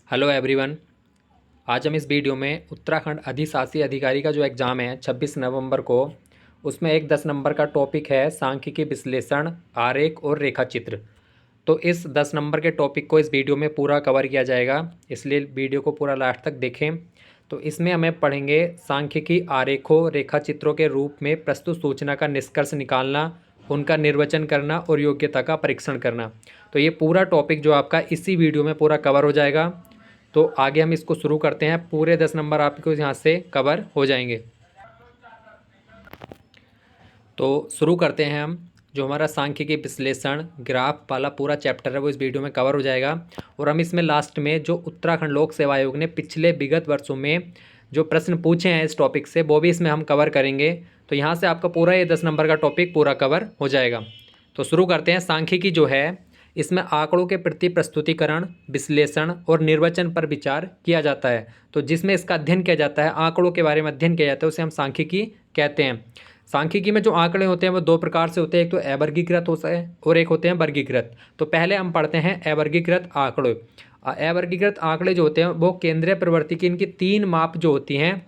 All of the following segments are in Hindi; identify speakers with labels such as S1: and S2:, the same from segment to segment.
S1: Hello everyone. आज हम इस वीडियो में उत्तराखंड अधिशासी अधिकारी का जो एग्ज़ाम है 26 नवंबर को, उसमें एक 10 नंबर का टॉपिक है सांख्यिकी विश्लेषण, आरेख और रेखा चित्र। तो इस 10 नंबर के टॉपिक को इस वीडियो में पूरा कवर किया जाएगा, इसलिए वीडियो को पूरा लास्ट तक देखें। तो इसमें हमें पढ़ेंगे सांख्यिकी आरेखों रेखा चित्रों के रूप में प्रस्तुत सूचना का निष्कर्ष निकालना, उनका निर्वचन करना और योग्यता का परीक्षण करना। तो ये पूरा टॉपिक जो आपका इसी वीडियो में पूरा कवर हो जाएगा। तो आगे हम इसको शुरू करते हैं। पूरे 10 नंबर आपको यहाँ से कवर हो जाएंगे। तो शुरू करते हैं हम। जो हमारा सांख्यिकी विश्लेषण ग्राफ वाला पूरा चैप्टर है वो इस वीडियो में कवर हो जाएगा। और हम इसमें लास्ट में जो उत्तराखंड लोक सेवा आयोग ने पिछले विगत वर्षों में जो प्रश्न पूछे हैं इस टॉपिक से, वो भी इसमें हम कवर करेंगे। तो यहाँ से आपका पूरा ये 10 नंबर का टॉपिक पूरा कवर हो जाएगा। तो शुरू करते हैं। सांख्यिकी जो है इसमें आंकड़ों के प्रति प्रस्तुतिकरण, विश्लेषण और निर्वचन पर विचार किया जाता है। तो जिसमें इसका अध्ययन किया जाता है, आंकड़ों के बारे में अध्ययन किया जाता है, उसे हम सांख्यिकी कहते हैं। सांख्यिकी में जो आंकड़े होते हैं वो दो प्रकार से होते हैं, एक तो अवर्गीकृत होता है और एक होते हैं वर्गीकृत। तो पहले हम पढ़ते हैं अवर्गीकृत आंकड़े। अवर्गीकृत आंकड़े जो होते हैं वो केंद्रीय प्रवृत्ति की इनकी 3 माप जो होती हैं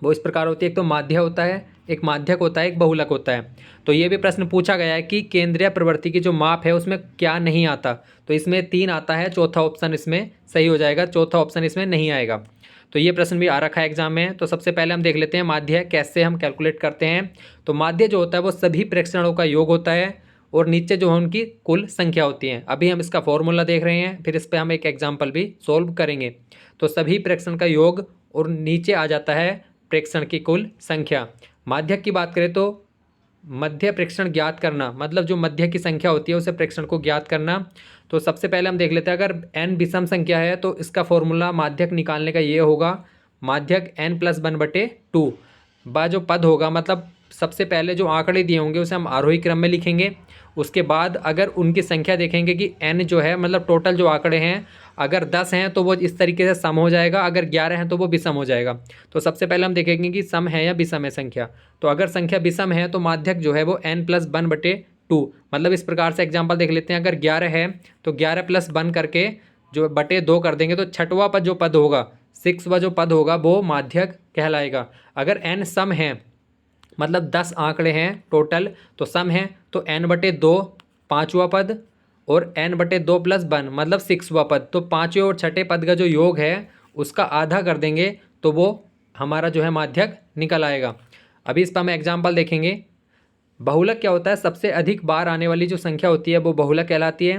S1: वो इस प्रकार होती है। एक तो माध्य होता है, एक माध्यक होता है, एक बहुलक होता है। तो ये भी प्रश्न पूछा गया है कि केंद्रीय प्रवृत्ति की जो माप है उसमें क्या नहीं आता। तो इसमें 3 आता है, चौथा ऑप्शन इसमें सही हो जाएगा, चौथा ऑप्शन इसमें नहीं आएगा। तो ये प्रश्न भी आ रखा है एग्जाम में। तो सबसे पहले हम देख लेते हैं माध्य कैसे हम कैलकुलेट करते हैं। तो माध्य जो होता है वो सभी प्रेक्षणों का योग होता है और नीचे जो है उनकी कुल संख्या होती है। अभी हम इसका फॉर्मूला देख रहे हैं, फिर इस पर हम एक एग्जाम्पल भी सोल्व करेंगे। तो सभी प्रेक्षण का योग और नीचे आ जाता है प्रेक्षण की कुल संख्या। माध्यक की बात करें तो मध्य प्रेक्षण ज्ञात करना, मतलब जो मध्य की संख्या होती है उसे प्रेक्षण को ज्ञात करना। तो सबसे पहले हम देख लेते हैं, अगर n विषम संख्या है तो इसका फॉर्मूला माध्यक निकालने का ये होगा, माध्यक n+1/2 बा जो पद होगा, मतलब सबसे पहले जो आंकड़े दिए होंगे उसे हम आरोही क्रम में लिखेंगे। उसके बाद अगर उनकी संख्या देखेंगे कि n जो है मतलब टोटल जो आंकड़े हैं, अगर 10 हैं तो वो इस तरीके से सम हो जाएगा, अगर 11 हैं तो वो विषम हो जाएगा। तो सबसे पहले हम देखेंगे कि सम है या विषम है संख्या। तो अगर संख्या विषम है तो माध्यक जो है वो n+1/2, मतलब इस प्रकार से एग्जाम्पल देख लेते हैं। अगर 11 है तो 11+1 करके जो बटे 2 कर देंगे तो छठवां पद जो पद होगा, 6वां जो पद होगा वो माध्यक कहलाएगा। अगर n सम है मतलब 10 आंकड़े हैं टोटल, तो सम है तो n/2 5वां पद और n/2+1 मतलब 6वां पद। तो 5वें और छठे पद का जो योग है उसका आधा कर देंगे तो वो हमारा जो है माध्यक निकल आएगा। अभी इस पर हम एग्जाम्पल देखेंगे। बहुलक क्या होता है, सबसे अधिक बार आने वाली जो संख्या होती है वो बहुलक कहलाती है।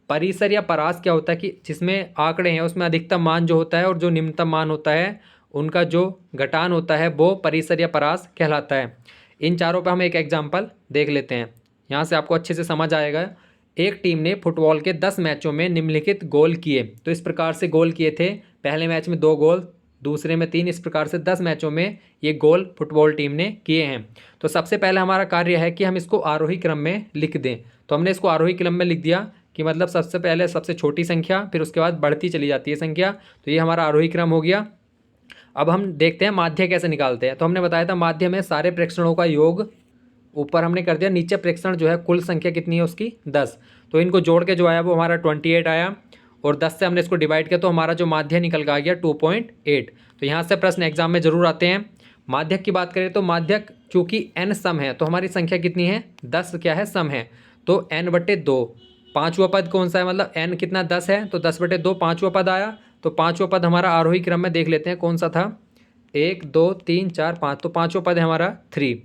S1: परिसर या परास क्या होता है कि जिसमें आंकड़े हैं उसमें अधिकतम मान जो होता है और जो निम्नतम मान होता है उनका जो घटान होता है वो परिसर या परास कहलाता है। इन चारों पर हम एक एग्जाम्पल देख लेते हैं, यहाँ से आपको अच्छे से समझ आएगा। एक टीम ने फुटबॉल के 10 मैचों में निम्नलिखित गोल किए। तो इस प्रकार से गोल किए थे, पहले मैच में 2 गोल, दूसरे में 3, इस प्रकार से 10 मैचों में ये गोल फुटबॉल टीम ने किए हैं। तो सबसे पहले हमारा कार्य है कि हम इसको आरोही क्रम में लिख दें। तो हमने इसको आरोही क्रम में लिख दिया कि मतलब सबसे पहले सबसे छोटी संख्या, फिर उसके बाद बढ़ती चली जाती है संख्या। तो ये हमारा आरोही क्रम हो गया। अब हम देखते हैं माध्य कैसे निकालते हैं। तो हमने बताया था माध्य में सारे प्रेक्षणों का योग ऊपर हमने कर दिया, नीचे प्रेक्षण जो है कुल संख्या कितनी है उसकी 10। तो इनको जोड़ के जो आया वो हमारा 28 आया और 10 से हमने इसको डिवाइड किया तो हमारा जो माध्य निकल का आ गया 2.8। तो यहाँ से प्रश्न एग्जाम में जरूर आते हैं। माध्यक की बात करें तो माध्यक चूँकि n सम है तो हमारी संख्या कितनी है, 10 क्या है सम है, तो n/2। 5वां पद कौन सा है, मतलब n कितना 10 है तो 10/2 5वां पद आया। तो 5वां पद हमारा आरोही क्रम में देख लेते हैं कौन सा था, 1 2 3 4 5। तो 5वां पद है हमारा 3।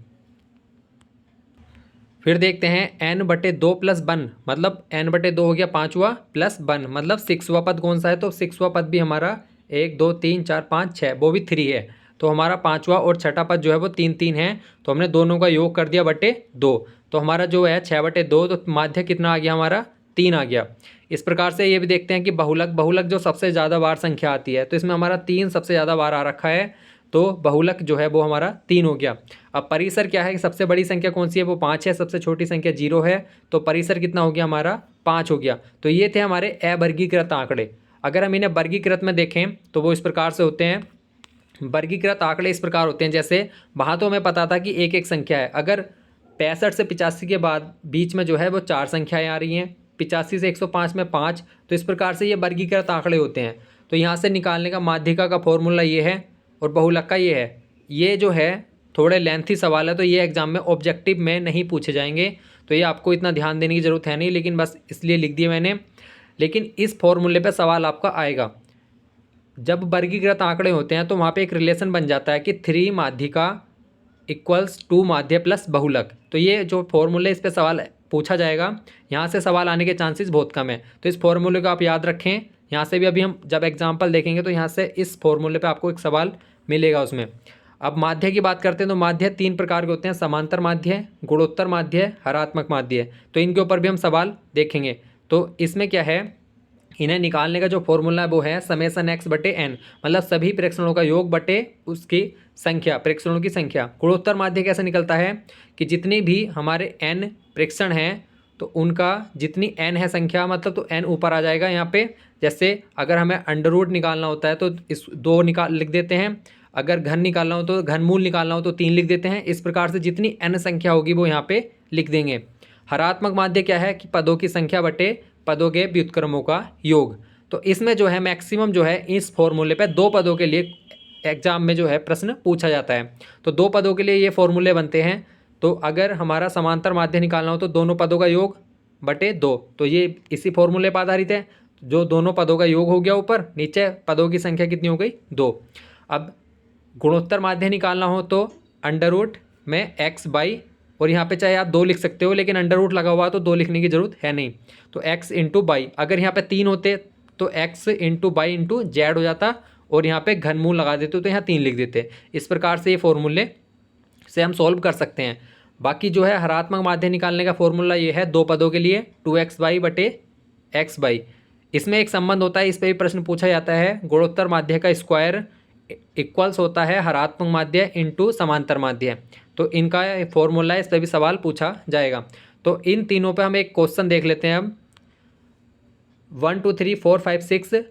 S1: फिर देखते हैं n/2+1, मतलब n/2 हो गया 5वां प्लस 1 मतलब 6वां पद कौन सा है, तो 6वां पद भी हमारा 1 2 3 4 5 6 वो भी 3 है। तो हमारा 5वां और छठा पद जो है वो 3 3 है। तो हमने दोनों का योग कर दिया /2। तो हमारा जो है 6/2, तो माध्य कितना आ गया हमारा 3 आ गया। इस प्रकार से ये भी देखते हैं कि बहुलक जो सबसे ज़्यादा बार संख्या आती है, तो इसमें हमारा 3 सबसे ज़्यादा बार आ रखा है, तो बहुलक जो है वो हमारा 3 हो गया। अब परिसर क्या है कि सबसे बड़ी संख्या कौन सी है, वो 5 है, सबसे छोटी संख्या 0 है। तो परिसर कितना हो गया हमारा 5 हो गया। तो ये थे हमारे अवर्गीकृत आंकड़े। अगर हम इन्हें वर्गीकृत में देखें तो वो इस प्रकार से होते हैं। वर्गीकृत आंकड़े इस प्रकार होते हैं, जैसे वहाँ तो हमें पता था कि एक एक संख्या है, अगर 65 से 85 के बाद बीच में जो है वो 4 संख्याएँ आ रही हैं, 85 से 105 में 5। तो इस प्रकार से ये वर्गीकृत आंकड़े होते हैं। तो यहाँ से निकालने का माध्यिका का फॉर्मूला ये है और बहुलक का ये है। ये जो है थोड़े लेंथी सवाल है, तो ये एग्जाम में ऑब्जेक्टिव में नहीं पूछे जाएंगे, तो ये आपको इतना ध्यान देने की ज़रूरत है नहीं, लेकिन बस इसलिए लिख दिया मैंने। लेकिन इस फॉर्मूले पे सवाल आपका आएगा। जब वर्गीकृत आंकड़े होते हैं तो वहाँ पे एक रिलेशन बन जाता है कि 3 माध्यिका इक्वल्स 2 माध्य प्लस बहुलक। तो ये जो फॉर्मूले इस पे सवाल पूछा जाएगा, यहाँ से सवाल आने के चांसेस बहुत कम है, तो इस फॉर्मूले को आप याद रखें। यहाँ से भी अभी हम जब एग्जाम्पल देखेंगे तो यहाँ से इस फॉर्मूले पे आपको एक सवाल मिलेगा उसमें। अब माध्य की बात करते हैं तो माध्य 3 प्रकार के होते हैं, समांतर माध्य, गुणोत्तर माध्य, हरात्मक माध्य। तो इनके ऊपर भी हम सवाल देखेंगे। तो इसमें क्या है, इन्हें निकालने का जो फॉर्मूला है वो है समेसन x बटे n, मतलब सभी प्रेक्षणों का योग बटे उसकी संख्या, प्रेक्षणों की संख्या। गुणोत्तर माध्य कैसे निकलता है कि जितनी भी हमारे n प्रेक्षण हैं तो उनका जितनी n है संख्या, मतलब तो n ऊपर आ जाएगा यहाँ पे। जैसे अगर हमें अंडर रूट निकालना होता है तो इस 2 लिख देते हैं, अगर घन निकालना हो तो घनमूल निकालना हो तो 3 लिख देते हैं। इस प्रकार से जितनी n संख्या होगी वो यहाँ पे लिख देंगे। हरात्मक माध्य क्या है कि पदों की संख्या बटे पदों के व्युत्क्रमों का योग। तो इसमें जो है मैक्सिमम जो है इस फॉर्मूले पे 2 पदों के लिए एग्जाम में जो है प्रश्न पूछा जाता है। तो 2 पदों के लिए ये फॉर्मूले बनते हैं। तो अगर हमारा समांतर माध्य निकालना हो तो दोनों पदों का योग बटे 2, तो ये इसी फॉर्मूले पर आधारित है। जो दोनों पदों का योग हो गया ऊपर, नीचे पदों की संख्या कितनी हो गई 2। अब गुणोत्तर माध्य निकालना हो तो अंडर रूट में x बाई, और यहाँ पे चाहे आप 2 लिख सकते हो, लेकिन अंडर रूट लगा हुआ तो 2 लिखने की जरूरत है नहीं, तो x इंटू बाई। अगर यहाँ पे 3 होते तो x into by into Z हो जाता, और यहाँ पे घनमूल लगा देते तो यहाँ 3 लिख देते। इस प्रकार से ये फॉर्मूले से हम सॉल्व कर सकते हैं। बाकी जो है हरात्मक माध्य निकालने का फॉर्मूला ये है 2 पदों के लिए 2x बाई बटे x बाई। इसमें एक संबंध होता है, इस पर भी प्रश्न पूछा जाता है। गुणोत्तर माध्य का स्क्वायर इक्वल्स होता है हरात्मक माध्य इंटू समांतर माध्य। तो इनका फॉर्मूला है, इस पर भी सवाल पूछा जाएगा। तो इन तीनों पे हम एक क्वेश्चन देख लेते हैं। अब 1 2 3 4 5 6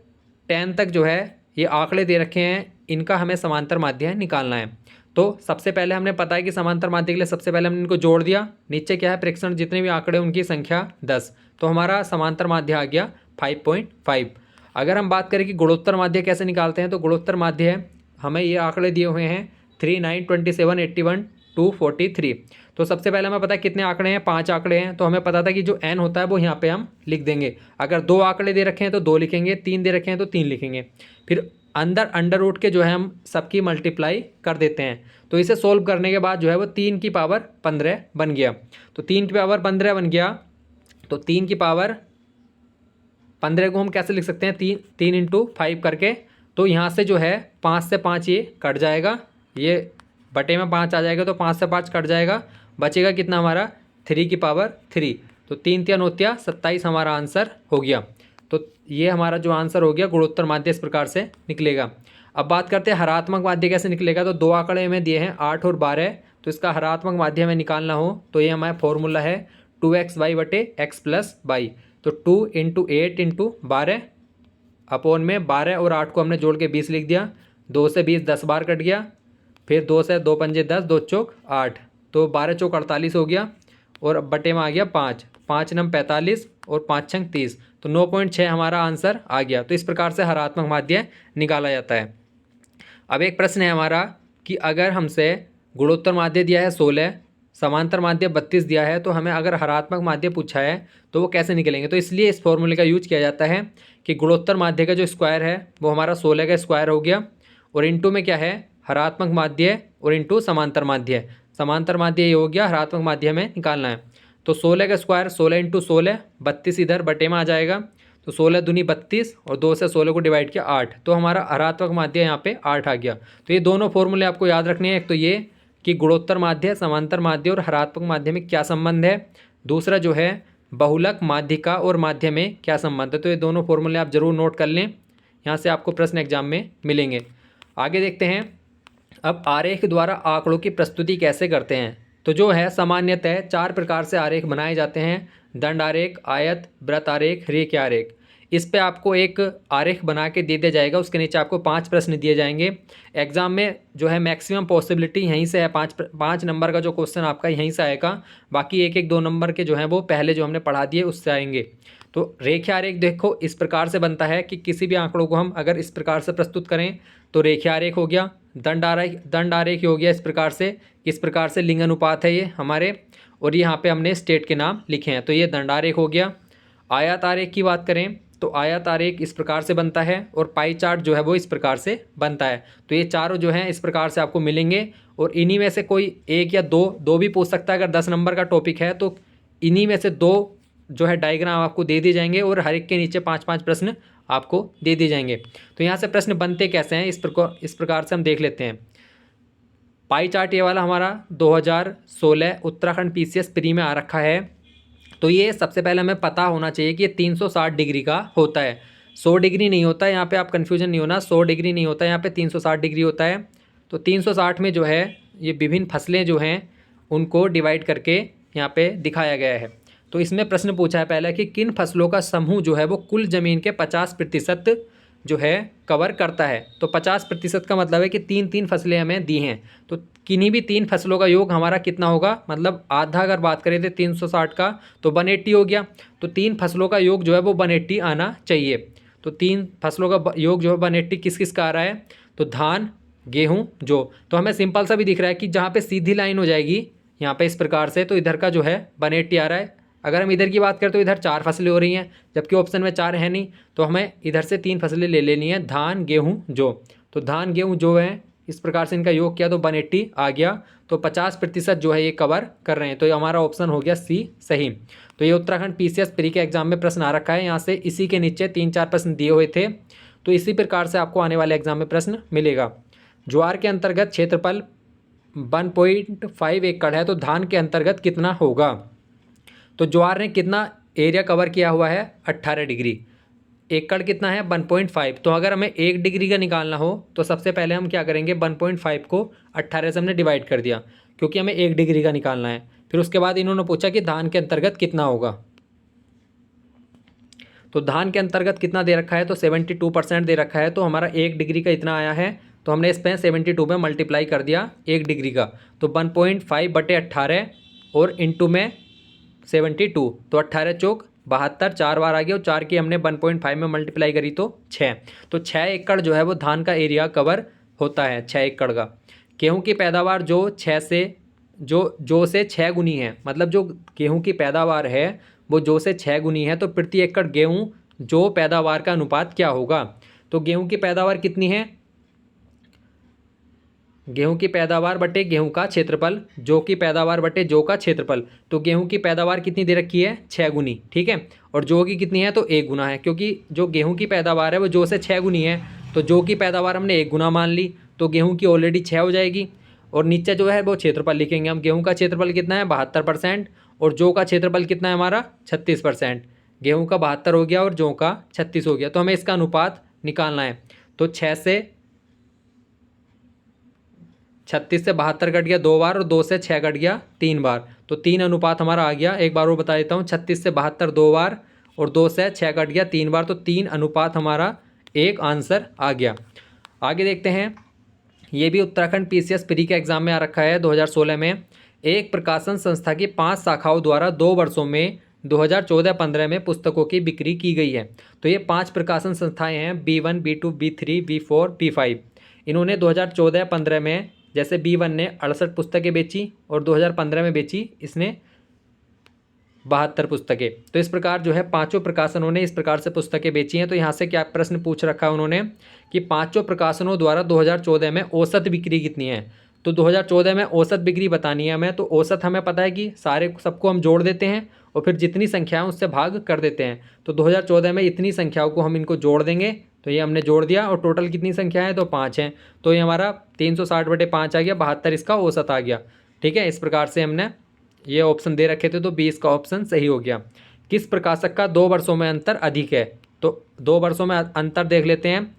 S1: 10 तक जो है ये आंकड़े दे रखे हैं, इनका हमें समांतर माध्य निकालना है। तो सबसे पहले हमने पता है कि समांतर माध्य के लिए सबसे पहले हमने इनको जोड़ दिया। नीचे क्या है, प्रेक्षण जितने भी आंकड़े उनकी संख्या 10, तो हमारा समांतर माध्य आ गया 5.5। अगर हम बात करें कि गुणोत्तर माध्य कैसे निकालते हैं, तो गुणोत्तर माध्य है, हमें ये आंकड़े दिए हुए हैं 3 9 27 81 243। तो सबसे पहले हमें पता है कितने आंकड़े हैं, 5 आंकड़े हैं। तो हमें पता था कि जो n होता है वो यहाँ पे हम लिख देंगे। अगर 2 आंकड़े दे रखे हैं तो 2 लिखेंगे, 3 दे रखे हैं तो 3 लिखेंगे। फिर अंडर रूट के जो है हम सबकी मल्टीप्लाई कर देते हैं। तो इसे सोल्व करने के बाद जो है वो 3 की पावर 15 बन गया। तो 3 की पावर 15 बन गया, तो 3 की पावर 15 को हम कैसे लिख सकते हैं, 3 इंटू 5 करके। तो यहाँ से जो है 5 से 5 ये कट जाएगा, ये बटे में 5 आ जाएगा, तो 5 से 5 कट जाएगा, बचेगा कितना हमारा 3 की पावर 3। तो 3 3 नोतिया 27 हमारा आंसर हो गया। तो ये हमारा जो आंसर हो गया गुणोत्तर माध्य इस प्रकार से निकलेगा। अब बात करते हैं हरात्मक माध्य कैसे निकलेगा। तो 2 आंकड़े हमें दिए हैं 8 और 12, तो इसका हरात्मक माध्य हमें निकालना हो तो ये हमारा फॉर्मूला है 2x बाई बटे x प्लस बाई। तो 2 इंटू 8 इंटू 12 अपॉन में 12 और 8 को हमने जोड़ के 20 लिख दिया। 2 से 20 10 बार कट गया, फिर 2 से 2 पंजे 10, 2 चौक 8, तो 12 चौक 48 हो गया, और बटे में आ गया 5, 5 नम 45 और 5 छंग 30, तो 9.6 हमारा आंसर आ गया। तो इस प्रकार से हरात्मक माध्य निकाला जाता है। अब एक प्रश्न है हमारा कि अगर हमसे गुणोत्तर माध्य दिया है 16, समांतर माध्य 32 दिया है, तो हमें अगर हरात्मक माध्य पूछा है तो वो कैसे निकलेंगे। तो इसलिए इस फॉर्मूले का यूज किया जाता है कि गुणोत्तर माध्य का जो स्क्वायर है वो हमारा 16 का स्क्वायर हो गया, और इंटू में क्या है हरात्मक माध्य, और इंटू समांतर माध्य। समांतर माध्य ये हो गया, हरात्मक माध्य में निकालना है। तो 16 का स्क्वायर 16 इंटू 16, 32 इधर बटे में आ जाएगा, तो 16 दूनी 32 और 2 से 16 को डिवाइड किया 8, तो हमारा हरात्मक माध्य यहाँ पे 8 आ गया। तो ये दोनों फॉर्मूले आपको याद रखने हैं। एक तो ये कि गुणोत्तर माध्य, समांतर माध्य और हरात्मक माध्य में क्या संबंध है, दूसरा जो है बहुलक, माध्यिका और माध्य में क्या संबंध है। तो ये दोनों फॉर्मूले आप जरूर नोट कर लें, यहाँ से आपको प्रश्न एग्जाम में मिलेंगे। आगे देखते हैं अब आरेख द्वारा आंकड़ों की प्रस्तुति कैसे करते हैं। तो जो है सामान्यतः 4 प्रकार से आरेख बनाए जाते हैं, दंड आरेख, आयत, वृत्त आरेख, रेखीय आरेख। इस पे आपको एक आरेख बना के दे दिया जाएगा, उसके नीचे आपको 5 प्रश्न दिए जाएंगे। एग्जाम में जो है मैक्सिमम पॉसिबिलिटी यहीं से है, 5 नंबर का जो क्वेश्चन आपका यहीं से आएगा, बाकी 1 1 2 नंबर के जो है वो पहले जो हमने पढ़ा दिए उससे आएंगे। तो रेखीय आरेख देखो इस प्रकार से बनता है कि किसी भी आंकड़ों को हम अगर इस प्रकार से प्रस्तुत करें तो रेखीय आरेख हो गया, दंड आरेख हो गया इस प्रकार से, किस प्रकार से लिंग अनुपात है ये हमारे, और यहाँ पे हमने स्टेट के नाम लिखे हैं, तो ये दंड आरेख हो गया। आयत आरेख की बात करें तो आयत आरेख इस प्रकार से बनता है, और पाई चार्ट जो है वो इस प्रकार से बनता है। तो ये चारों जो हैं इस प्रकार से आपको मिलेंगे, और इन्हीं में से कोई एक या दो भी पूछ सकता है। अगर 10 नंबर का टॉपिक है तो इन्हीं में से 2 जो है डायग्राम आपको दे दिए जाएंगे, और हर एक के नीचे 5-5 प्रश्न आपको दे दिए जाएंगे। तो यहाँ से प्रश्न बनते कैसे हैं इस प्रकार से हम देख लेते हैं। पाई चार्ट ये वाला हमारा 2016 उत्तराखंड पीसीएस प्री में आ रखा है। तो ये सबसे पहले हमें पता होना चाहिए कि ये 360 डिग्री का होता है, 100 डिग्री नहीं होता है। यहाँ पे आप कन्फ्यूजन नहीं होना, 100 डिग्री नहीं होता है, यहाँ पे 360 डिग्री होता है। तो 360 में जो है ये विभिन्न फसलें जो हैं उनको डिवाइड करके यहाँ पे दिखाया गया है। तो इसमें प्रश्न पूछा है पहले कि किन फसलों का समूह जो है वो कुल ज़मीन के 50% जो है कवर करता है। तो 50% का मतलब है कि 3-3 फसलें हमें दी हैं, तो किन्हीं भी 3 फसलों का योग हमारा कितना होगा, मतलब आधा अगर बात करें तो 360 का तो 180 हो गया। तो 3 फसलों का योग जो है वो 180 आना चाहिए। तो 3 फसलों का योग जो है 180 किस किस का आ रहा है, तो धान, गेहूँ, जौ। तो हमें सिंपल सा भी दिख रहा है कि जहाँ पे सीधी लाइन हो जाएगी यहाँ पे इस प्रकार से, तो इधर का जो है 180 आ रहा है। अगर हम इधर की बात करें तो इधर 4 फसलें हो रही हैं, जबकि ऑप्शन में 4 है नहीं, तो हमें इधर से 3 फसलें ले लेनी है, धान, गेहूँ, जौ। तो धान, गेहूँ, जौ है, इस प्रकार से इनका योग किया तो 180 आ गया। तो 50% जो है ये कवर कर रहे हैं, तो ये हमारा ऑप्शन हो गया सी सही। तो ये उत्तराखंड पीसीएस प्री के एग्जाम में प्रश्न आ रखा है। यहाँ से इसी के नीचे 3-4 प्रश्न दिए हुए थे, तो इसी प्रकार से आपको आने वाले एग्जाम में प्रश्न मिलेगा। ज्वार के अंतर्गत क्षेत्रफल 1.5 एकड़ है, तो धान के अंतर्गत कितना होगा। तो ज्वार ने कितना एरिया कवर किया हुआ है, 18 डिग्री, एकड़ कितना है 1.5। तो अगर हमें 1 डिग्री का निकालना हो तो सबसे पहले हम क्या करेंगे, 1.5 को 18 से हमने डिवाइड कर दिया, क्योंकि हमें 1 डिग्री का निकालना है। फिर उसके बाद इन्होंने पूछा कि धान के अंतर्गत कितना होगा। तो धान के अंतर्गत कितना दे रखा है, तो 72% दे रखा है। तो हमारा 1 डिग्री का इतना आया है, तो हमने इस पर 72 में मल्टीप्लाई कर दिया 1 डिग्री का, तो 1.5/18 और इंटू में 72, तो 18 चौक 72, 4 बार आ गया, और 4 की हमने 1.5 में मल्टीप्लाई करी तो 6। तो 6 एकड़ जो है वो धान का एरिया कवर होता है, 6 एकड़ का। गेहूँ की पैदावार जो 6 गुनी है, मतलब जो गेहूँ की पैदावार है वो जो से 6 गुनी है, तो प्रति एकड़ गेहूँ जो पैदावार का अनुपात क्या होगा। तो गेहूँ की पैदावार कितनी है, गेहूं की पैदावार बटे गेहूं का क्षेत्रफल, जौ की पैदावार बटे जौ का क्षेत्रफल। तो गेहूं की पैदावार कितनी दे रखी है, 6 गुनी, ठीक है, और जौ की कितनी है, तो 1 गुना है, क्योंकि जो गेहूं की पैदावार है वो जौ से 6 गुनी है, तो जौ की पैदावार हमने 1 गुना मान ली, तो गेहूँ की ऑलरेडी 6 हो जाएगी। और नीचे जो है वो क्षेत्रफल लिखेंगे हम, गेहूँ का क्षेत्रफल कितना है 72%, और जौ का क्षेत्रफल कितना है हमारा 36%। गेहूँ का 72 हो गया और जौ का 36 हो गया, तो हमें इसका अनुपात निकालना है। तो 36 से 72 कट गया 2 बार, और 2 से 6 कट गया 3 बार, तो 3 अनुपात हमारा आ गया। एक बार वो बता देता हूँ, 36 से 72 2 बार, और 2 से 6 कट गया 3 बार, तो 3 अनुपात हमारा एक आंसर आ गया। आगे देखते हैं, ये भी उत्तराखंड पीसीएस प्री के एग्जाम में आ रखा है 2016 में। एक प्रकाशन संस्था की 5 शाखाओं द्वारा 2 वर्षों में 2014-15 में पुस्तकों की बिक्री की गई है। तो ये 5 प्रकाशन संस्थाएं हैं, B1, B2, B3, B4, B5। इन्होंने 2014-15 में, जैसे B1 ने 68 पुस्तकें बेची और 2015 में बेची इसने 72 पुस्तकें। तो इस प्रकार जो है 5 प्रकाशनों ने इस प्रकार से पुस्तकें बेची हैं। तो यहाँ से क्या प्रश्न पूछ रखा है उन्होंने कि 5 प्रकाशनों द्वारा 2014 में औसत बिक्री कितनी है। तो 2014 में औसत बिक्री बतानी है हमें। तो औसत हमें पता है कि सारे सबको हम जोड़ देते हैं और फिर जितनी संख्या है उससे भाग कर देते हैं। तो 2014 में इतनी संख्याओं को हम इनको जोड़ देंगे, तो ये हमने जोड़ दिया, और टोटल कितनी संख्या है, तो 5 हैं। तो ये हमारा 360/5 आ गया, 72 इसका औसत आ गया, ठीक है। इस प्रकार से हमने ये ऑप्शन दे रखे थे, तो 20 का ऑप्शन सही हो गया। किस प्रकाशक का 2 वर्षों में अंतर अधिक है। तो 2 वर्षों में अंतर देख लेते हैं।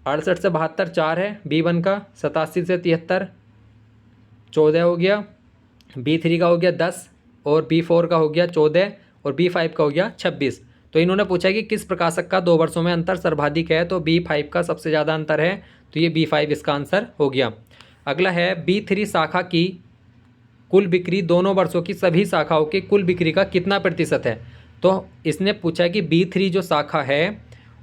S1: 68 से 72 4 है, B1 का 87 से 73 14 हो गया, B3 का हो गया 10, और B4 का हो गया 14, और B5 का हो गया 26। तो इन्होंने पूछा कि किस प्रकाशक का 2 वर्षों में अंतर सर्वाधिक है। तो B5 का सबसे ज़्यादा अंतर है, तो ये B5 इसका आंसर हो गया। अगला है B3 शाखा की कुल बिक्री दोनों वर्षों की सभी शाखाओं की कुल बिक्री का कितना प्रतिशत है। तो इसने पूछा कि B3 जो शाखा है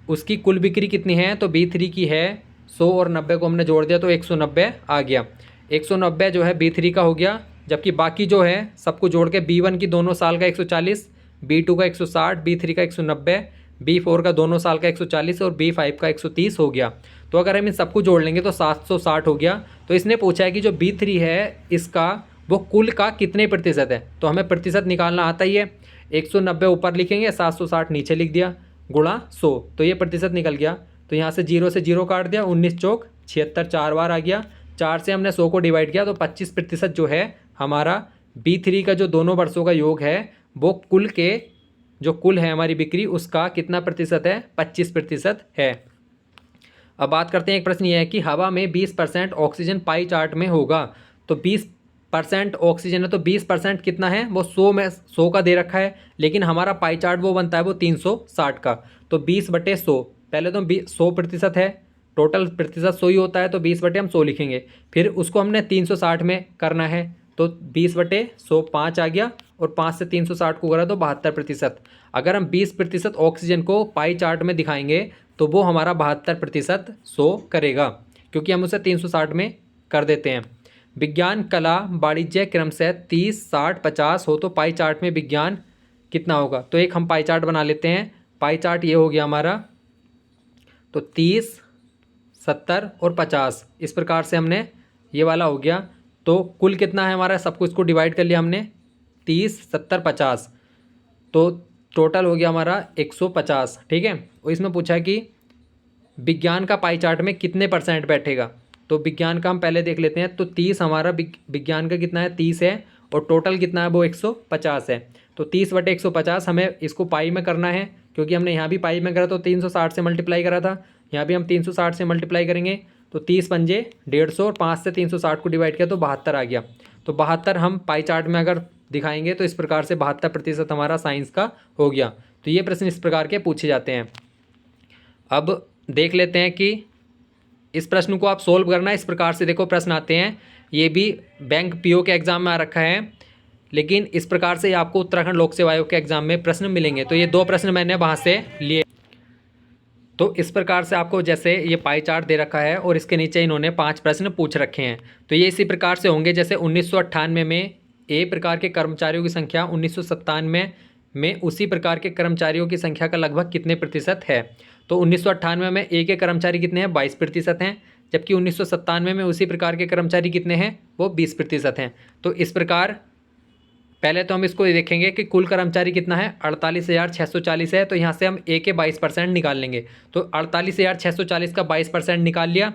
S1: उसकी कुल बिक्री कितनी है, तो B3 की है 100 और 90 को हमने जोड़ दिया तो 190 आ गया। 190 जो है B3 का हो गया, जबकि बाकी जो है सबको जोड़ के B1 की दोनों साल का 140, B2 का 160, B3 का 190, B4 का दोनों साल का 140 और B5 का 130 हो गया। तो अगर हम इन सबको जोड़ लेंगे तो 760 हो गया। तो इसने पूछा है कि जो B3 है इसका वो कुल का कितने प्रतिशत है, तो हमें प्रतिशत निकालना आता ही है। 190 ऊपर लिखेंगे, 760 नीचे लिख दिया, गुणा 100, तो ये प्रतिशत निकल गया। तो यहाँ से 0 से 0 काट दिया, 19 चौक 76, 4 बार आ गया। 4 से हमने 100 को डिवाइड किया तो 25% जो है हमारा B3 का जो दोनों वर्षों का योग है वो कुल के जो कुल है हमारी बिक्री उसका कितना प्रतिशत है, 25% है। अब बात करते हैं, एक प्रश्न ये है कि हवा में 20% ऑक्सीजन पाई चार्ट में होगा। तो 20% ऑक्सीजन है तो 20% कितना है, वो 100 का दे रखा है, लेकिन हमारा पाई चार्ट वो बनता है वो 360 का। तो 20/100, पहले तो 100% है, टोटल प्रतिशत 100 ही होता है, तो 20 हम 100 लिखेंगे। फिर उसको हमने 360 में करना है, तो 20/100 5 आ गया, और 5 से 360 को करा तो 72%। अगर हम 20% ऑक्सीजन को पाई चार्ट में दिखाएंगे तो वो हमारा 72% शो करेगा, क्योंकि हम उसे 360 में कर देते हैं। विज्ञान कला वाणिज्य क्रम से 30 60 50 हो तो पाई चार्ट में विज्ञान कितना होगा। तो एक हम पाई चार्ट बना लेते हैं। पाई चार्ट ये हो गया हमारा, तो 30 70 और 50 इस प्रकार से हमने ये वाला हो गया। तो कुल कितना है हमारा, सब कुछ को डिवाइड कर लिया हमने, 30 70 50, तो टोटल हो गया हमारा 150। ठीक है, और इसमें पूछा कि विज्ञान का पाई चार्ट में कितने % बैठेगा। तो विज्ञान का हम पहले देख लेते हैं। तो 30 हमारा विज्ञान का कितना है, 30 है, और टोटल कितना है वो 150 है। तो 30/150 हमें इसको पाई में करना है, क्योंकि हमने यहाँ भी पाई में करा तो 360 से मल्टीप्लाई करा था, यहाँ भी हम 360 से मल्टीप्लाई करेंगे। तो 30 पंजे 150 और 5 से 360 को डिवाइड किया तो 72 आ गया। तो 72 हम पाई चार्ट में अगर दिखाएंगे तो इस प्रकार से 72% हमारा साइंस का हो गया। तो ये प्रश्न इस प्रकार के पूछे जाते हैं। अब देख लेते हैं कि इस प्रश्न को आप सोल्व करना इस प्रकार से। देखो प्रश्न आते हैं, ये भी बैंक पीओ के एग्जाम में आ रखा है, लेकिन इस प्रकार से आपको उत्तराखंड लोक सेवा आयोग के एग्जाम में प्रश्न मिलेंगे। तो ये 2 प्रश्न मैंने वहाँ से लिए। तो इस प्रकार से आपको जैसे ये पाई चार्ट दे रखा है और इसके नीचे इन्होंने 5 प्रश्न पूछ रखे हैं। तो ये इसी प्रकार से होंगे, जैसे 1998 में ए प्रकार के कर्मचारियों की संख्या 1997 में उसी प्रकार के कर्मचारियों की संख्या का लगभग कितने प्रतिशत है। तो 1998 में ए के कर्मचारी कितने हैं, 22% हैं, जबकि 1997 में उसी प्रकार के कर्मचारी कितने हैं, वो 20% हैं। तो इस प्रकार पहले तो हम इसको देखेंगे कि कुल कर्मचारी कितना है, 48,640 है। तो यहाँ से हम ए के 22% निकाल लेंगे। तो 48,640 का 22% निकाल लिया।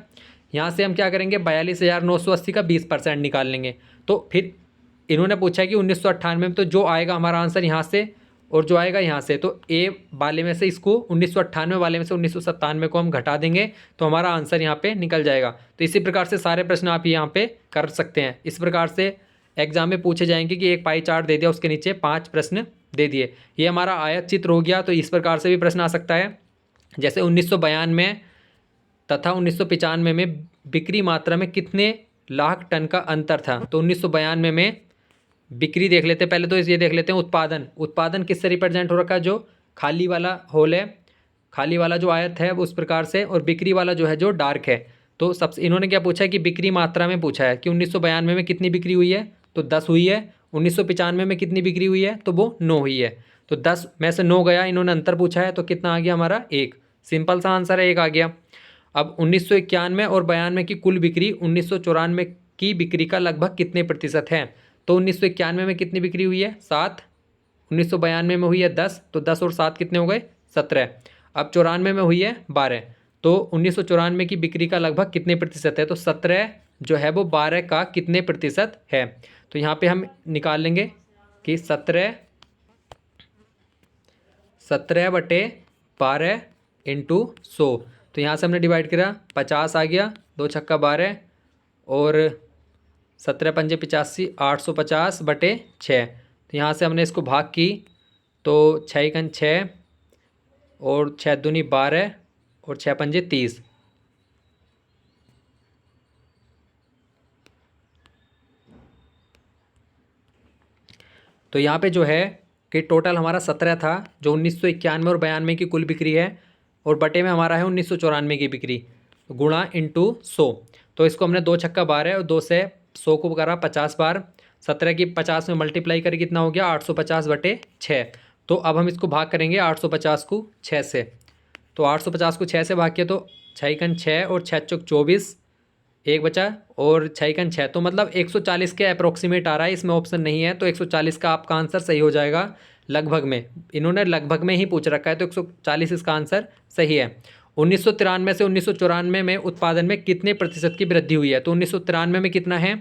S1: यहाँ से हम क्या करेंगे, 42,980 का 20% निकाल लेंगे। तो फिर इन्होंने पूछा है कि 1998 में, तो जो आएगा हमारा आंसर यहाँ से और जो आएगा यहाँ से, तो ए वाले में से इसको 1998 वाले में से 1997 को हम घटा देंगे तो हमारा आंसर यहाँ पे निकल जाएगा। तो इसी प्रकार से सारे प्रश्न आप यहाँ पे कर सकते हैं। इस प्रकार से एग्जाम में पूछे जाएंगे कि एक पाई चार्ट दे दिया, उसके नीचे 5 प्रश्न दे दिए। ये हमारा आयत चित्र हो गया। तो इस प्रकार से भी प्रश्न आ सकता है, जैसे 1992 तथा 1995 में बिक्री मात्रा में कितने लाख टन का अंतर था। तो 1992 में बिक्री देख लेते हैं। पहले तो ये देख लेते हैं उत्पादन किससे रिप्रेजेंट हो रखा है, जो खाली वाला होल है, खाली वाला जो आयत है उस प्रकार से, और बिक्री वाला जो है जो डार्क है। तो सबसे इन्होंने क्या पूछा है कि बिक्री मात्रा में पूछा है कि 1992 में कितनी बिक्री हुई है, तो 10 हुई है। 1995 में कितनी बिक्री हुई है, तो वो 9 हुई है। तो 10 में से 9 गया, इन्होंने अंतर पूछा है, तो कितना आ गया हमारा 1। सिंपल सा आंसर है, 1 आ गया। अब 1991 और 92 की कुल बिक्री 1994 की बिक्री का लगभग कितने प्रतिशत है। तो 1991 में कितनी बिक्री हुई है, 7। 1992 में हुई है 10, तो 10 और 7 कितने हो गए, 17। अब 94 में हुई है 12, तो 1994 की बिक्री का लगभग कितने प्रतिशत है, तो 17 जो है वो 12 का कितने प्रतिशत है। तो यहाँ पे हम निकाल लेंगे कि 17/12 इंटू 100। तो यहाँ से हमने डिवाइड करा, 50 आ गया, 2 छक्का 12, और 17 पंजे 85, 850/6। तो यहाँ से हमने इसको भाग की, तो 6 एकन 6 और 6 दूनी 12 और 6 पंजे 30। तो यहाँ पे जो है कि टोटल हमारा 17 था, जो 1991 और 92 की कुल बिक्री है, और बटे में हमारा है 1994 की बिक्री, गुणा इंटू 100। तो इसको हमने 2 छक्का 12 और 2 से 100 को करा 50 बार, 17 की 50 में मल्टीप्लाई करके कितना हो गया 850 बटे 6। तो अब हम इसको भाग करेंगे 850 को 6 से। तो 850 को 6 से भाग किया तो 6 6 और 6 चौक 24, एक बचा, और 6 6, तो मतलब 140 के अप्रोक्सीमेट आ रहा है, इसमें ऑप्शन नहीं है। तो 140 का आपका आंसर सही हो जाएगा लगभग में, इन्होंने लगभग में ही पूछ रखा है, तो 140 इसका आंसर सही है। 1993 से 1994 में उत्पादन में कितने प्रतिशत की वृद्धि हुई है? तो 1993 में कितना है,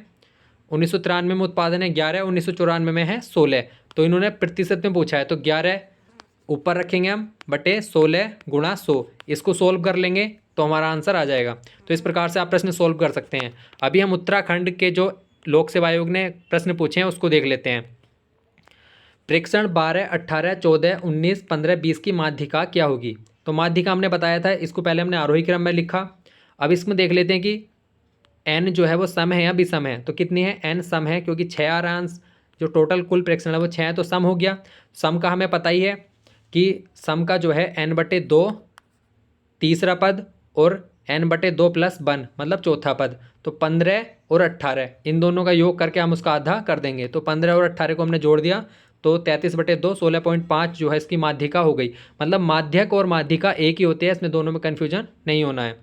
S1: 1993 में उत्पादन है 11, 1994 में है 16। तो इन्होंने प्रतिशत में पूछा है, तो 11 ऊपर रखेंगे हम बटे 16 गुणा 100, इसको सोल्व कर लेंगे तो हमारा आंसर आ जाएगा। तो इस प्रकार से आप प्रश्न सोल्व कर सकते हैं। अभी हम उत्तराखंड के जो लोक सेवा आयोग ने प्रश्न पूछे हैं उसको देख लेते हैं। प्रेक्षण 12, 18, 14, 19, 15, 20 की माध्यिका क्या होगी? तो माध्यिका हमने बताया था, इसको पहले हमने आरोही क्रम में लिखा। अब इसमें देख लेते हैं कि n जो है वो सम है या विषम है। तो कितनी है, n सम है, क्योंकि 6 आ रहा है अंश, जो टोटल कुल प्रेक्षण है वो 6 है, तो सम हो गया। सम का हमें पता ही है कि सम का जो है n/2 तीसरा पद और n/2 + 1 मतलब चौथा पद, तो 15 और 18 इन दोनों का योग करके हम उसका आधा कर देंगे। तो 15 और 18 को हमने जोड़ दिया तो 33/2 16.5 जो है इसकी माध्यिका हो गई। मतलब माध्यक और माध्यिका एक ही होते हैं, इसमें दोनों में कन्फ्यूजन नहीं होना है।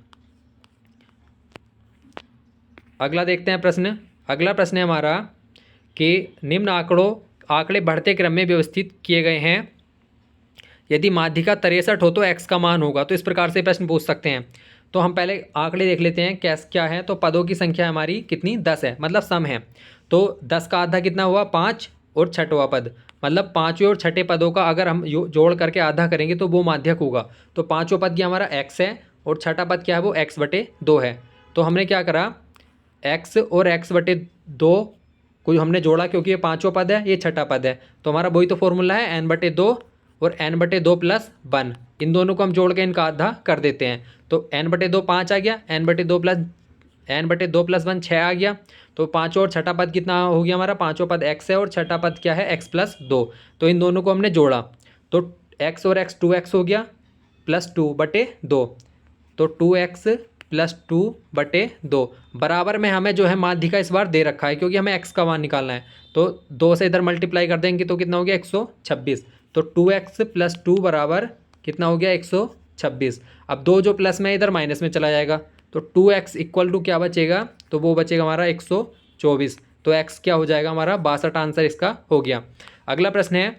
S1: अगला देखते हैं प्रश्न। अगला प्रश्न है हमारा कि निम्न आंकड़े बढ़ते क्रम में व्यवस्थित किए गए हैं, यदि माध्यिका 63 हो तो x का मान होगा। तो इस प्रकार से प्रश्न पूछ सकते हैं। तो हम पहले आंकड़े देख लेते हैं क्या है। तो पदों की संख्या हमारी कितनी, 10 है, मतलब सम है। तो 10 का आधा कितना हुआ, 5 और छठवां पद, मतलब पाँचवें और छठे पदों का अगर हम जोड़ करके आधा करेंगे तो वो माध्यक होगा। तो पाँचवा पद क्या हमारा x है और छठा पद क्या है वो x/2 है। तो हमने क्या करा, x और x/2 को हमने जोड़ा, क्योंकि ये पाँचवा पद है ये छठा पद है, तो हमारा वही तो फॉर्मूला है n/2 और n/2 + 1, इन दोनों को हम जोड़ के इनका आधा कर देते हैं। तो n/2 5 आ गया, n/2 + 1 6 आ गया। तो पाँचवा और छठा पद कितना हो गया हमारा, पाँचवा पद x है और छठा पद क्या है x + 2। तो इन दोनों को हमने जोड़ा तो x और x 2x हो गया +2/2, तो 2x + 2/2 बराबर में हमें जो है माध्यिका इस बार दे रखा है, क्योंकि हमें x का मान निकालना है। तो 2 से इधर मल्टीप्लाई कर देंगे तो कितना हो गया 126। तो 2x + 2 बराबर कितना हो गया 126। अब 2 जो प्लस में इधर माइनस में चला जाएगा, तो 2x = क्या बचेगा, तो वो बचेगा हमारा 124। तो x क्या हो जाएगा हमारा 62, आंसर इसका हो गया। अगला प्रश्न है,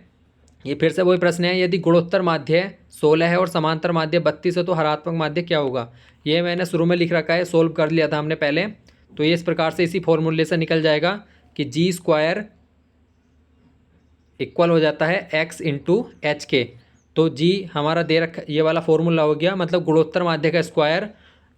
S1: ये फिर से वही प्रश्न है, यदि गुणोत्तर माध्य 16 है और समांतर माध्य 32 है तो हरात्मक माध्य क्या होगा? ये मैंने शुरू में लिख रखा है, सोल्व कर लिया था हमने पहले। तो ये इस प्रकार से इसी फॉर्मूले से निकल जाएगा कि g² इक्वल हो जाता है x × h के। तो g हमारा दे रखा, ये वाला फॉर्मूला हो गया, मतलब गुणोत्तर माध्य का स्क्वायर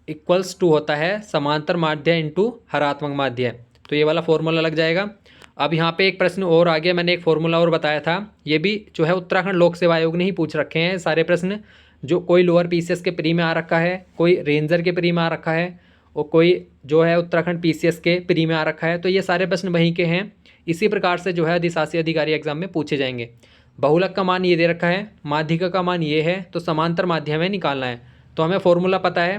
S1: = होता है समांतर माध्य × हरात्मक माध्य। तो ये वाला फॉर्मूला लग जाएगा। अब यहाँ पे एक प्रश्न और आ गया, मैंने एक फॉर्मूला और बताया था, ये भी जो है उत्तराखंड लोक सेवा आयोग ने ही पूछ रखे हैं सारे प्रश्न, जो कोई लोअर पीसीएस के प्री में आ रखा है, कोई रेंजर के प्री में आ रखा है, और कोई जो है उत्तराखंड पीसीएस के प्री में आ रखा है। तो ये सारे प्रश्न वहीं के हैं, इसी प्रकार से जो है अधिशासी अधिकारी एग्जाम में पूछे जाएंगे। बहुलक का मान ये दे रखा है, माध्यिका का मान ये है, तो समांतर माध्य हमें निकालना है। तो हमें फॉर्मूला पता है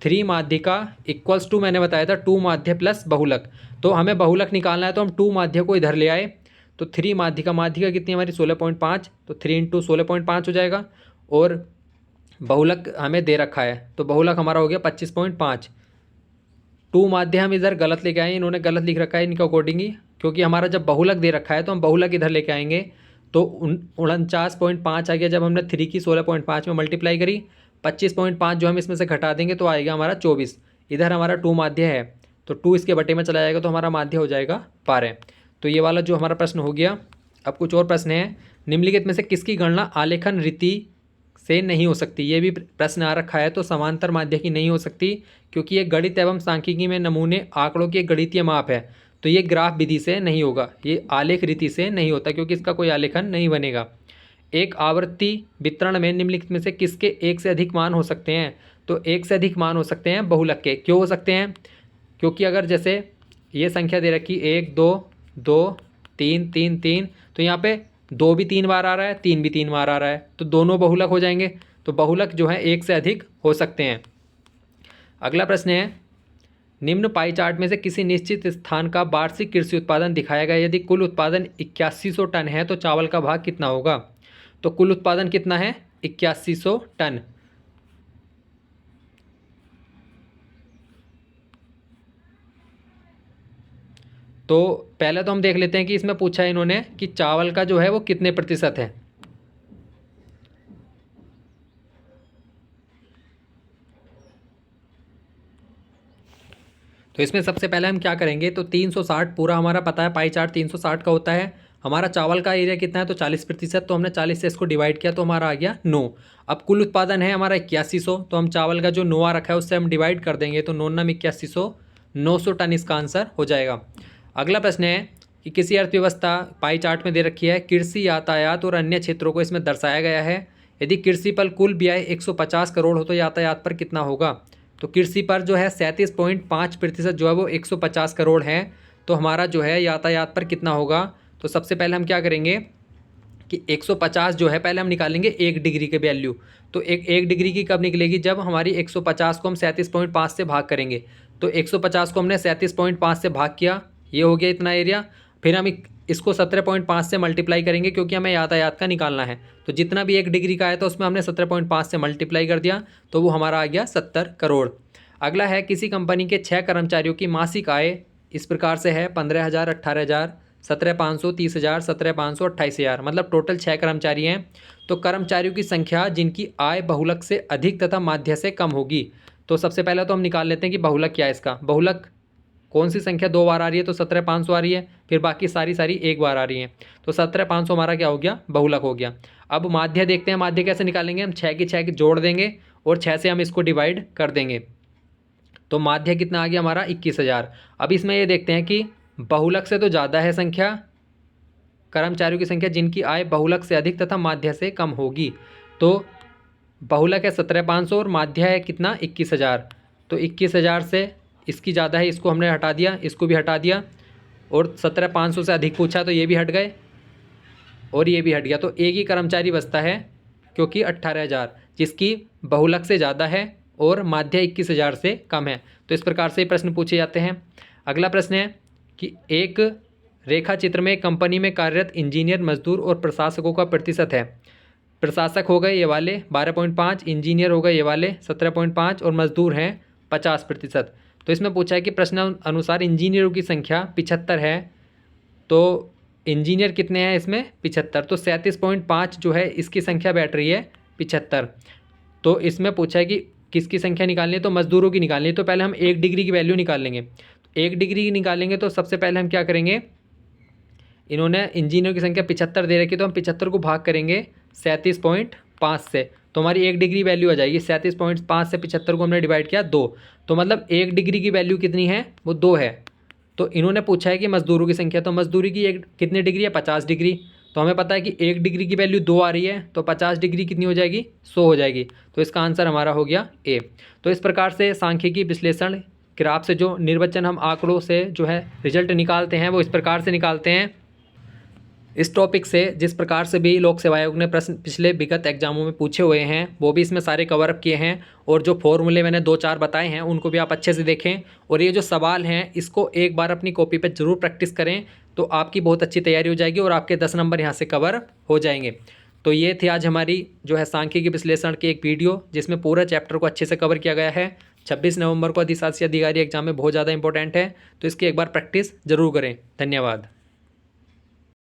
S1: 3 माध्यिका = मैंने बताया था 2 माध्य + बहुलक। तो हमें बहुलक निकालना है, तो हम 2 माध्य को इधर ले आए, तो 3 माध्यिका कितनी हमारी 16.5, तो 3 × 16.5 हो जाएगा। और बहुलक हमें दे रखा है, तो बहुलक हमारा हो गया 25.5। 2 माध्य हम इधर गलत लेके आए, इन्होंने गलत लिख रखा है इनके अकॉर्डिंग ही, क्योंकि हमारा जब बहुलक दे रखा है तो हम बहुलक इधर लेके आएंगे। तो 49.5 आ गया, जब हमने 3 की 16.5 में मल्टीप्लाई करी, 25.5 जो हम इसमें से घटा देंगे तो आएगा हमारा 24। इधर हमारा 2 माध्य है, तो 2 इसके बटे में चला जाएगा, तो हमारा माध्य हो जाएगा 12। तो ये वाला जो हमारा प्रश्न हो गया। अब कुछ और प्रश्न है, निम्नलिखित में से किसकी गणना आलेखन रीति से नहीं हो सकती? ये भी प्रश्न आ रखा है। तो समांतर माध्य की नहीं हो सकती, क्योंकि ये गणित एवं सांख्यिकी में नमूने आंकड़ों की एक गणितीय माप है, तो ये ग्राफ विधि से नहीं होगा, ये आलेख रीति से नहीं होता, क्योंकि इसका कोई आलेखन नहीं बनेगा। एक आवर्ती वितरण में निम्नलिखित में से किसके एक से अधिक मान हो सकते हैं? तो एक से अधिक मान हो सकते हैं बहुलक के। क्यों हो सकते हैं? क्योंकि अगर जैसे ये संख्या दे रखी 1 2 2 3 3 3, तो यहाँ पे 2 भी 3 बार आ रहा है, 3 भी 3 बार आ रहा है, तो दोनों बहुलक हो जाएंगे। तो बहुलक जो है एक से अधिक हो सकते हैं। अगला प्रश्न है, निम्न पाई चार्ट में से किसी निश्चित स्थान का वार्षिक कृषि उत्पादन दिखाया गया। यदि कुल उत्पादन 8100 टन है तो चावल का भाग कितना होगा। तो कुल उत्पादन कितना है, 8100 टन। तो पहले तो हम देख लेते हैं कि इसमें पूछा है इन्होंने कि चावल का जो है वो कितने प्रतिशत है। तो इसमें सबसे पहले हम क्या करेंगे, तो 360 पूरा हमारा पता है, पाई चार्ट 360 का होता है। हमारा चावल का एरिया कितना है, तो 40%, तो हमने 40 से इसको डिवाइड किया तो हमारा आ गया 9। अब कुल उत्पादन है हमारा 8100, तो हम चावल का जो 9 रखा है उससे हम डिवाइड कर देंगे, तो 9 9 8100, 900 टन इसका आंसर हो जाएगा। अगला प्रश्न है कि किसी अर्थव्यवस्था पाई चार्ट में दे रखी है, कृषि, यातायात और अन्य क्षेत्रों को इसमें दर्शाया गया है। यदि कृषि पर कुल व्यय 150 करोड़ हो तो यातायात पर कितना होगा। तो कृषि पर जो है 37.5% जो है वो 150 करोड़ है, तो हमारा जो है यातायात पर कितना होगा। तो सबसे पहले हम क्या करेंगे कि 150 जो है पहले हम निकालेंगे 1 डिग्री के वैल्यू। तो एक डिग्री की कब निकलेगी, जब हमारी 150 को हम 37.5 से भाग करेंगे। तो 150 को हमने 37.5 से भाग किया, ये हो गया इतना एरिया। फिर हम इसको 17.5 से मल्टीप्लाई करेंगे क्योंकि हमें यातायात का निकालना है। तो जितना भी 1 डिग्री का है तो उसमें हमने 17.5 से मल्टीप्लाई कर दिया, तो वो हमारा आ गया 70 करोड़। अगला है, किसी कंपनी के 6 कर्मचारियों की मासिक आय इस प्रकार से है 15,000, 18,000, 17,500, 30,000, 17,500, 28,000, मतलब टोटल 6 कर्मचारी हैं। तो कर्मचारियों की संख्या जिनकी आय बहुलक से अधिक तथा माध्य से कम होगी। तो सबसे पहले तो हम निकाल लेते हैं कि बहुलक क्या है इसका। बहुलक कौन सी संख्या 2 बार आ रही है, तो 17,500 आ रही है, फिर बाकी सारी एक बार आ रही हैं। तो 17,500 हमारा क्या हो गया, बहुलक हो गया। अब माध्य देखते हैं, माध्य कैसे निकालेंगे, हम 6 की 6 जोड़ देंगे और 6 से हम इसको डिवाइड कर देंगे। तो माध्य कितना आ गया हमारा 21,000। अब इसमें ये देखते हैं कि बहुलक से तो ज़्यादा है संख्या, कर्मचारियों की संख्या जिनकी आय बहुलक से अधिक तथा माध्य से कम होगी। तो बहुलक है 17,500 और माध्य है कितना 21,000। तो 21,000 से इसकी ज़्यादा है, इसको हमने हटा दिया, इसको भी हटा दिया, और 17,500 से अधिक पूछा तो ये भी हट गए और ये भी हट गया। तो एक ही कर्मचारी बचता है क्योंकि 18,000 जिसकी बहुलक से ज़्यादा है और माध्य 21,000 से कम है। तो इस प्रकार से प्रश्न पूछे जाते हैं। अगला प्रश्न है कि एक रेखा चित्र में कंपनी में कार्यरत इंजीनियर, मजदूर और प्रशासकों का प्रतिशत है। प्रशासक हो गए ये वाले 12.5, इंजीनियर हो गए ये वाले 17.5 और मजदूर हैं 50%। तो इसमें पूछा है कि प्रश्न अनुसार इंजीनियरों की संख्या 75 है, तो इंजीनियर कितने हैं इसमें 75, तो 37.5 जो है इसकी संख्या बैठ रही है 75। तो इसमें पूछा है कि किसकी संख्या निकालनी है, तो मजदूरों की निकालनी है। तो पहले हम 1 डिग्री की वैल्यू निकाल लेंगे। 1 डिग्री की निकालेंगे तो सबसे पहले हम क्या करेंगे, इन्होंने इंजीनियर की संख्या 75 दे रखी है, तो हम 75 को भाग करेंगे 37.5 से, तो हमारी 1 डिग्री वैल्यू आ जाएगी। 37.5 से 75 को हमने डिवाइड किया 2, तो मतलब 1 डिग्री की वैल्यू कितनी है, वो 2 है। तो इन्होंने पूछा है कि मजदूरों की संख्या, तो मजदूरी की कितनी डिग्री है, 50 डिग्री। तो हमें पता है कि 1 डिग्री की वैल्यू 2 आ रही है, तो 50 डिग्री कितनी हो जाएगी, 100 हो जाएगी। तो इसका आंसर हमारा हो गया ए। तो इस प्रकार से सांख्यिकी विश्लेषण ग्राफ से जो निर्वचन हम आंकड़ों से जो है रिजल्ट निकालते हैं वो इस प्रकार से निकालते हैं। इस टॉपिक से जिस प्रकार से भी लोक सेवा आयोग ने प्रश्न पिछले विगत एग्जामों में पूछे हुए हैं वो भी इसमें सारे कवर अप किए हैं, और जो फॉर्मूले मैंने 2-4 बताए हैं उनको भी आप अच्छे से देखें, और ये जो सवाल हैं इसको एक बार अपनी कॉपी पे ज़रूर प्रैक्टिस करें, तो आपकी बहुत अच्छी तैयारी हो जाएगी और आपके 10 नंबर यहाँ से कवर हो जाएंगे। तो ये थी आज हमारी जो है सांख्यिकी विश्लेषण की एक वीडियो जिसमें पूरा चैप्टर को अच्छे से कवर किया गया है। 26 नवंबर को अधिशासी अधिकारी एग्जाम में बहुत ज़्यादा इंपॉर्टेंट है, तो इसकी एक बार प्रैक्टिस जरूर करें। धन्यवाद।